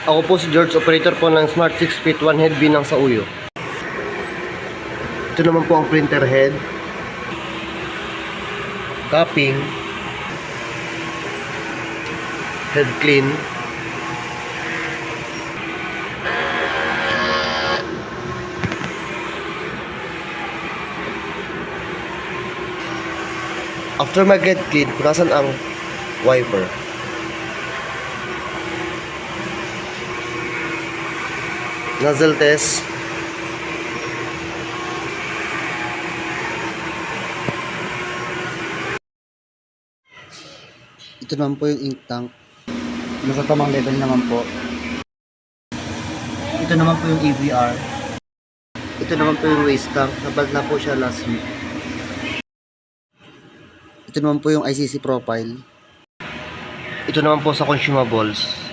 Ako po si George, operator po ng Smart 6 Feet 1 Head Binang sa Uyo. Ito naman po ang printer head, capping, head clean, after mag-head clean, punasan ang wiper. Nozzle test. Ito naman po yung ink tank. Nasa tamang level naman po. Ito naman po yung AVR. Ito naman po yung waste tank. Nabal na po siya last week. Ito naman po yung ICC profile. Ito naman po sa consumables.